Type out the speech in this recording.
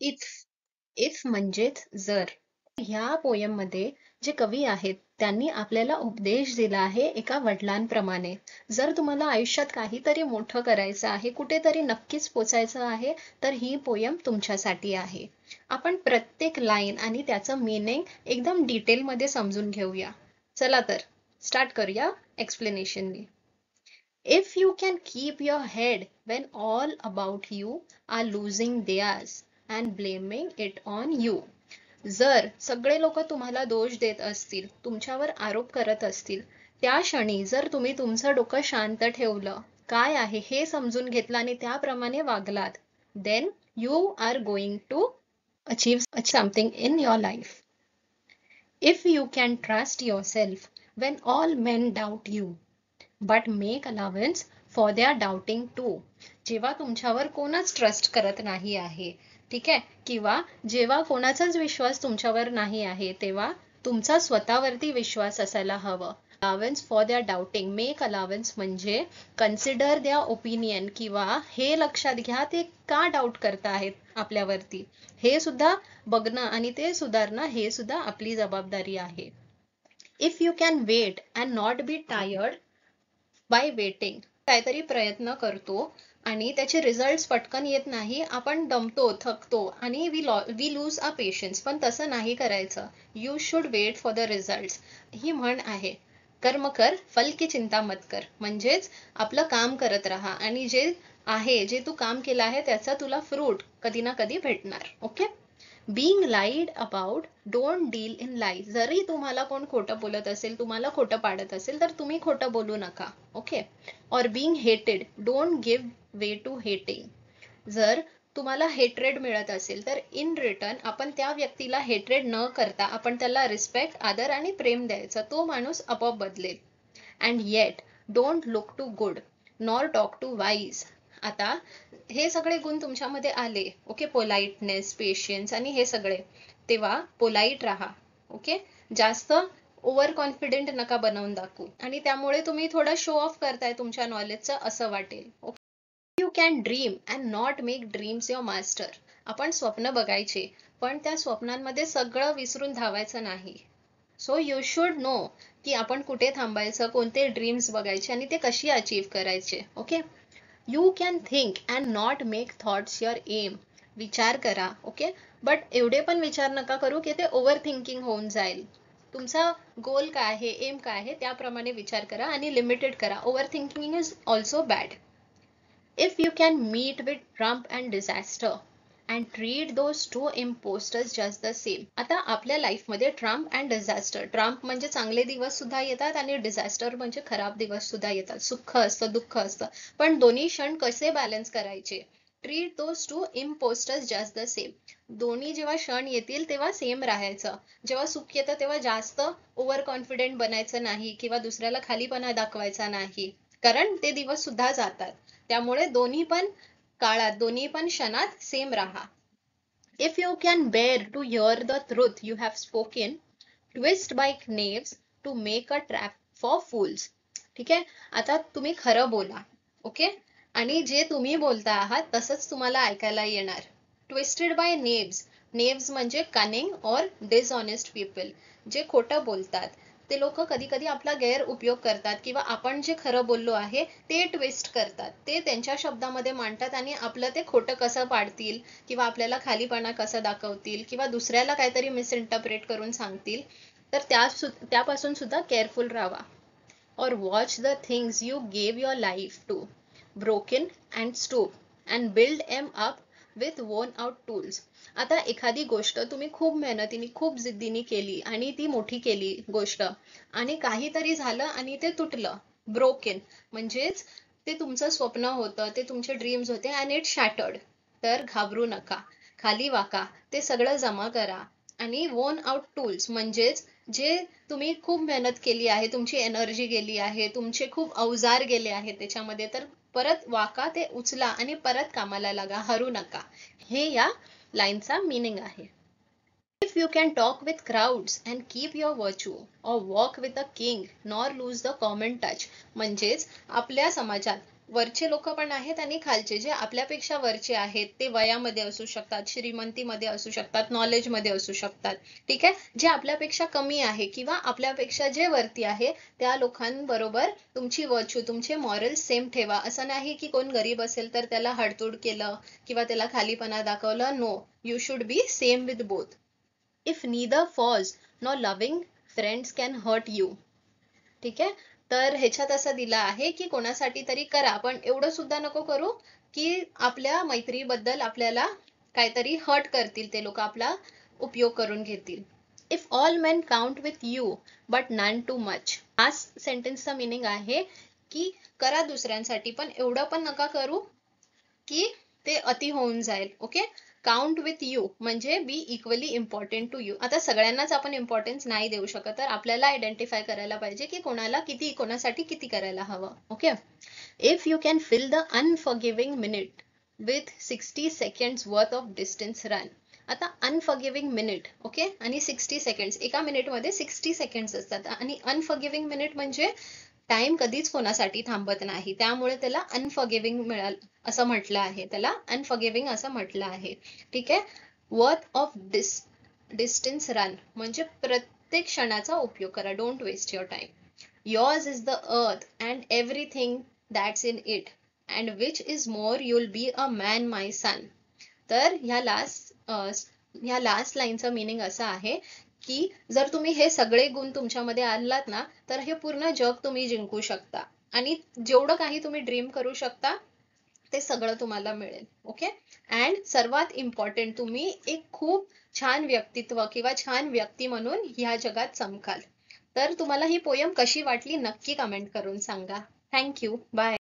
If if म्हणजेच जर. ह्या पोयम मध्ये जे कवी आहेत त्यांनी आपल्याला उपदेश दिला आहे एका वडिलांप्रमाणे. जर तुम्हाला आयुष्यात काहीतरी मोठं करायचं आहे, कुठेतरी नक्कीच पोचायचं आहे, तर ही पोयम तुमच्यासाठी आहे. आपण प्रत्येक लाईन आणि त्याचं मीनिंग एकदम डिटेल मध्ये समजून घेऊया. चला तर स्टार्ट करूया एक्सप्लेनेशननी. If you can keep your head when all about you are losing theirs and blaming it on you. जर सगळे लोक तुम्हाला दोष देत असतील, तुमच्यावर आरोप करत असतील, त्या क्षणी जर तुम्ही तुमचं डोकं शांत ठेवलं, काय आहे हे समजून घेतलं आणि त्याप्रमाणे वागलात, then you are going to achieve something in your life. If you can trust yourself when all men doubt you, but make allowance for their doubting too. जेव्हा तुमच्यावर कोणच ट्रस्ट करत नाही आहे, ठीक आहे, किंवा जेव्हा कोणाचाच विश्वास तुमच्यावर नाही आहे, तेव्हा तुमचा स्वतःवरती विश्वास असायला हवं. Allowance for their doubting. Make allowance म्हणजे कन्सिडर देअर ओपिनियन, किंवा हे लक्षात घ्या ते का डाऊट करता आहेत आपल्यावरती, हे सुद्धा बघणं आणि ते सुधारणं हे सुद्धा आपली जबाबदारी आहे. If you can wait and not be tired by waiting. काहीतरी प्रयत्न करतो आणि त्याचे रिझल्ट पटकन येत नाही, आपण दमतो, थकतो आणि वी लूज अ पेशन्स. पण तसं नाही करायचं. You should wait for the result. ही म्हण आहे, कर्म कर फल की चिंता मत कर. म्हणजेच आपलं काम करत राहा आणि जे आहे, जे तू काम केलं आहे त्याचा तुला फ्रूट कधी ना कधी भेटणार. Okay. being lied about, don't deal in lies. जरी तुम्हाला कोण खोटं बोलत असेल, तुम्हाला खोटं पाडत असेल, तर तुम्ही खोटं बोलू नका. Okay. or being hated, don't give way to hating. जर तुम्हाला हेट्रेड मिळत असेल, तर इन रिटर्न आपण त्या व्यक्तीला हेट्रेड न करता आपण त्याला रिस्पेक्ट, आदर आणि प्रेम द्यायचं. तो माणूस आपोआप बदलेल. And yet don't look too good nor talk too wise. आता हे सगळे गुण तुमच्यामध्ये आले, ओके, पोलाइटनेस, पेशन्स आणि हे सगळे, तेव्हा पोलाइट राहा. ओके. जास्त ओव्हर कॉन्फिडेंट नका बनवून दाखवू, आणि त्यामुळे तुम्ही थोडं शो ऑफ करताय तुमच्या नॉलेजचं असं वाटेल. Okay. You can dream and not make dreams your master. आपण स्वप्न बघायचे, पण त्या स्वप्नांमध्ये सगळं विसरून धावायचं नाही. सो यू शुड नो की आपण कुठे थांबायचं, कोणते ड्रीम्स बघायचे आणि ते कशी अचीव करायचे. Okay. You can think and not make thoughts your aim. विचार करा, ओके, बट एवढे पण विचार नका करू की ते ओव्हर थिंकिंग होऊन जाईल. तुमचा गोल काय आहे, एम काय आहे, त्याप्रमाणे विचार करा आणि लिमिटेड करा. Over thinking is also bad. If you can meet with triumph and disaster and treat those two impostors just the same. आता आपल्या लाईफमध्ये ट्रम्प अँड डिझास्टर, ट्रम्प म्हणजे चांगले दिवस सुद्धा येतात आणि डिझास्टर म्हणजे खराब दिवस सुद्धा येतात. सुख असतं, दुःख असतं, पण दोन्ही क्षण कसे बॅलन्स करायचे. Treat those two impostors just the same. दोन्ही जेव्हा क्षण येतील तेव्हा सेम राहायचं. जेव्हा सुख येतं तेव्हा जास्त ओव्हर कॉन्फिडेंट बनायचं नाही, किंवा दुसऱ्याला खालीपणा दाखवायचा नाही, कारण ते दिवस सुद्धा जातात. त्यामुळे दोन्ही पण काळात, दोन्ही पण क्षणात सेम राहा. If you can bear to hear the truth you have spoken, twist by knaves to make a trap for fools. ठीक आहे. आता तुम्ही खरं बोला, ओके, आणि जे तुम्ही बोलता आहात तसंच तुम्हाला ऐकायला येणार. Twisted bye knaves. knaves म्हणजे कनिंग और डिसऑनेस्ट पीपल. जे खोटं बोलतात ते लोक कधी कधी आपला गैर उपयोग करतात, किंवा आपण जे खरं बोललो आहे ते ट्विस्ट करतात, ते त्यांच्या शब्दामध्ये मांडतात आणि आपलं ते खोटं कसं पाडतील, किंवा आपल्याला खालीपणा कसं दाखवतील, किंवा दुसऱ्याला काहीतरी मिसइंटरप्रेट करून सांगतील. तर त्यापासून सुद्धा केअरफुल राहा. और watch the things you gave your life to, broken and stoop and build M up with वोन आउट टूल्स. आता एखादी गोष्ट तुम्ही खूप मेहनतीने, खूप जिद्दीने केली आणि ती मोठी केली गोष्ट, आणि काहीतरी झालं आणि ते तुटलं. ब्रोकन म्हणजेच ते तुमचं स्वप्न होतं, ते तुमचे ड्रीम्स होते, अँड इट शॅटर्ड. तर घाबरू नका, खाली वाका, ते सगळं जमा करा. आणि वोन आउट टूल्स म्हणजेच जे तुम्ही खूप मेहनत केली आहे, तुमची एनर्जी गेली आहे, तुमचे खूप अवजार गेले आहेत त्याच्यामध्ये, तर परत वाका, ते उचला आणि परत कामाला लागा, हरू नका. हे या लाईनचा मीनिंग आहे. If you can talk with crowds and keep your virtue or walk with a king nor lose the common touch. म्हणजेच आपल्या समाजात वरचे लोक पण आहेत आणि खालचे जे आपल्यापेक्षा वरचे आहेत, ते वयामध्ये असू शकतात, श्रीमंतीमध्ये असू शकतात, नॉलेजमध्ये असू शकतात. ठीक आहे. जे आपल्यापेक्षा कमी आहे किंवा आपल्यापेक्षा जे वरती आहे त्या लोकांबरोबर तुमची वर्च्यू, तुमचे मॉरल सेम ठेवा. असं नाही की कोण गरीब असेल तर त्याला हाडतूड केलं किंवा त्याला खालीपणा दाखवलं. No, you should be same with both. If neither foes nor loving friends can hurt you. ठीक आहे. तर ह्याच्यात असं दिलं आहे की कोणासाठी तरी करा, पण एवढं सुद्धा नको करू की आपल्या मैत्रीबद्दल आपल्याला काहीतरी हर्ट करतील ते लोक, आपला उपयोग करून घेतील. If all men count with you but none too much. हा सेंटेन्सचा मिनिंग आहे की करा दुसऱ्यांसाठी, पण एवढं पण नका करू की ते अति होऊन जाईल. ओके. काउंट विथ यू म्हणजे be equally important to you. आता सगळ्यांनाच आपण इम्पॉर्टन्स नाही देऊ शकत, तर आपल्याला आयडेंटिफाय करायला पाहिजे की कोणाला किती, कोणासाठी किती करायला हवं. Okay. If you can fill the unforgiving minute with 60 seconds worth of distance run. आता अनफॉरगिव्हिंग मिनिट, ओके, आणि 60 सेकंड्स, एका मिनिटमध्ये 60 सेकंड्स असतात, आणि अनफॉरगिव्हिंग मिनिट म्हणजे टाइम कधीच कोणासाठी थांबत नाही, त्यामुळे त्याला अनफॉरगिव्हिंग मिळाल असं म्हटलं आहे, त्याला अनफॉरगिव्हिंग असं म्हटलं आहे. ठीक आहे. वर्थ ऑफ डिस्टन्स रन म्हणजे प्रत्येक क्षणाचा उपयोग करा. Don't waste your time. Yours is the earth and everything that's in it, and which is more, you'll be a man, my son. तर ह्या लास्ट लाईनचं मिनिंग असं आहे की जर तुम्ही हे सगळे गुण तुमच्यामध्ये आणलात ना, तर हे पूर्ण जग तुम्ही जिंकू शकता, आणि जेवढं काही तुम्ही ड्रीम करू शकता ते सगळं तुम्हाला मिळेल. ओके. अँड सर्वात इम्पॉर्टंट, तुम्ही एक खूप छान व्यक्तित्व किंवा छान व्यक्ती म्हणून ह्या जगात चमकाल. तर तुम्हाला ही पोयम कशी वाटली नक्की कमेंट करून सांगा. थँक्यू. बाय.